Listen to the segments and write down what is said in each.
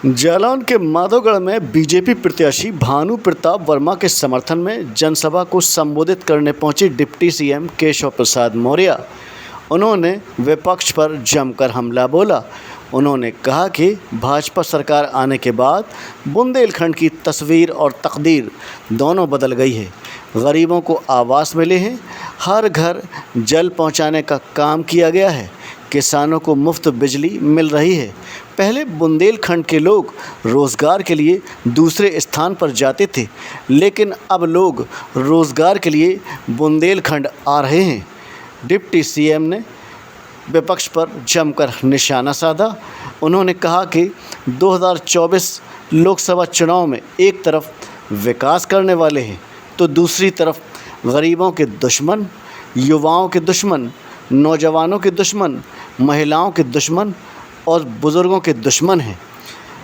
जालौन के माधोगढ़ में बीजेपी प्रत्याशी भानु प्रताप वर्मा के समर्थन में जनसभा को संबोधित करने पहुंचे डिप्टी सीएम केशव प्रसाद मौर्य। उन्होंने विपक्ष पर जमकर हमला बोला। उन्होंने कहा कि भाजपा सरकार आने के बाद बुंदेलखंड की तस्वीर और तकदीर दोनों बदल गई है। गरीबों को आवास मिले हैं, हर घर जल पहुंचाने का काम किया गया है, किसानों को मुफ्त बिजली मिल रही है। पहले बुंदेलखंड के लोग रोज़गार के लिए दूसरे स्थान पर जाते थे, लेकिन अब लोग रोज़गार के लिए बुंदेलखंड आ रहे हैं। डिप्टी सीएम ने विपक्ष पर जमकर निशाना साधा। उन्होंने कहा कि 2024 लोकसभा चुनाव में एक तरफ विकास करने वाले हैं तो दूसरी तरफ गरीबों के दुश्मन, युवाओं के दुश्मन, नौजवानों के दुश्मन, महिलाओं के दुश्मन और बुज़ुर्गों के दुश्मन हैं।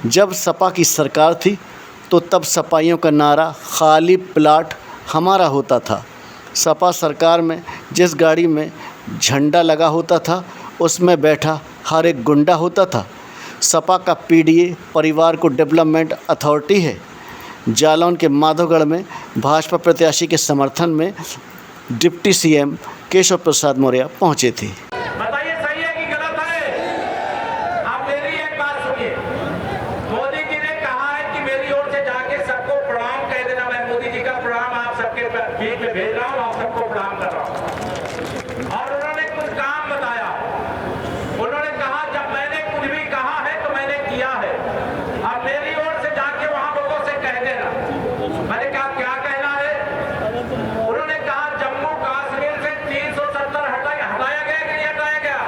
जब सपा की सरकार थी तो तब सपाइयों का नारा खाली प्लाट हमारा होता था। सपा सरकार में जिस गाड़ी में झंडा लगा होता था उसमें बैठा हर एक गुंडा होता था। सपा का पीडीए परिवार को डेवलपमेंट अथॉरिटी है। जालौन के माधोगढ़ में भाजपा प्रत्याशी के समर्थन में डिप्टी सीएम केशव प्रसाद मौर्य पहुंचे थे। बताइए सही है कि गलत है? आप मेरी एक बात सुनिए। मोदी जी ने कहा है कि मेरी ओर से जाके सबको प्रणाम कह देना। मैं मोदी जी का प्रणाम आप सबके बीच में भेज रहा हूँ, आप सबको प्रणाम कर रहा हूँ। और उन्होंने कुछ काम बताया। उन्होंने कहा जब मैंने कुछ भी कहा है तो मैंने किया है। अब मेरी ओर से जाके वहां लोगों से कह देना। मैंने कहा क्या कहना है? उन्होंने कहा जम्मू कश्मीर से 370 हटाया गया कि नहीं हटाया गया?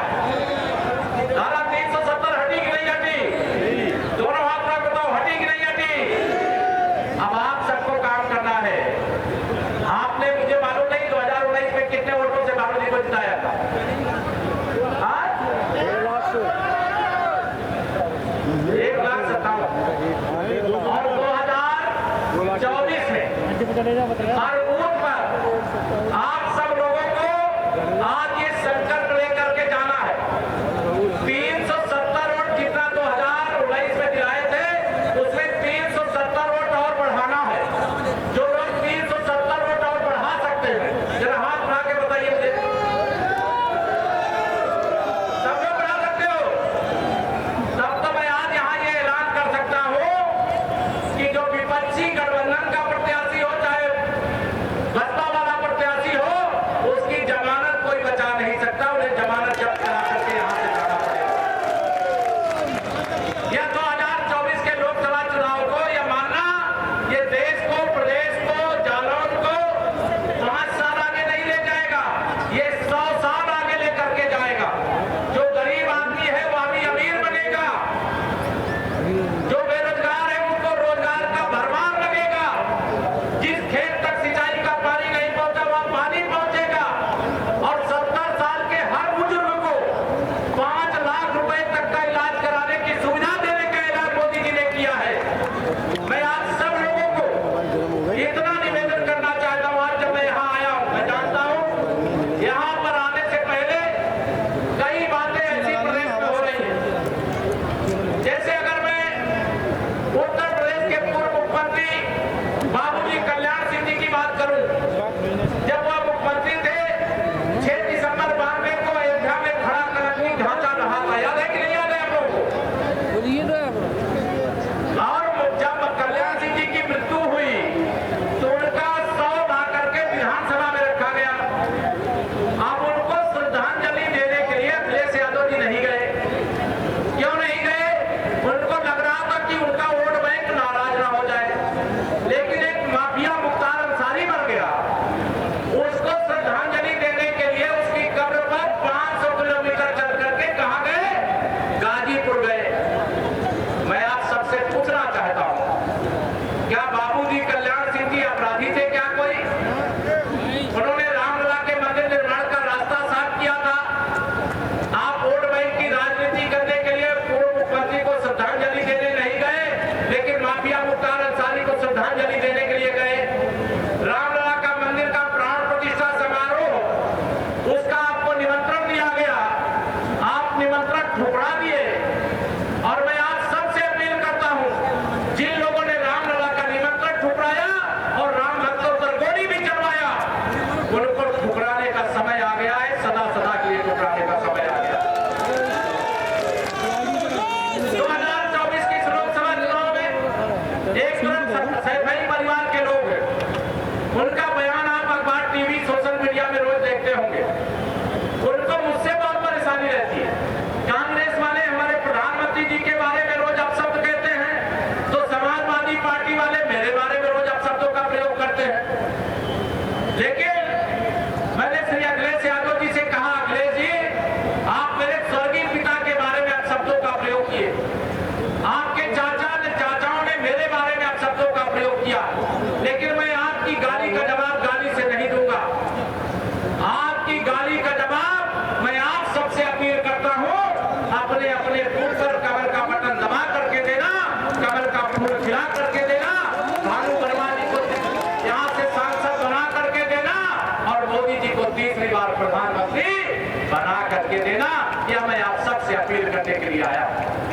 धारा 370 हटी कि नहीं हटी? दोनों हाथ में बताओ, हटी कि नहीं हटी? अब आप सबको काम करना है। आपने मुझे मालूम नहीं 2019 में कितने वोटों से भानु जी को जिताया था? 1,57,000। और 2024 में हर बूथ पर आप सब लोगों को आज ये संकल्प लेकर के जाना है। 370 वोट जितना 2019 में दिलाए थे उसमें 370 वोट और बढ़ाना है। जो लोग 370 वोट और बढ़ा सकते हैं जरा हाथ बढ़ा के बताइए मुझे। सब लोग बढ़ा सकते हो? तब तो मैं आज यहाँ ये ऐलान कर सकता हूँ कि जो विपक्षी गठबंधन का प्रत्याशी हो चाहे बसपा वाला प्रत्याशी हो, उसकी जमानत कोई बचा लिए आया।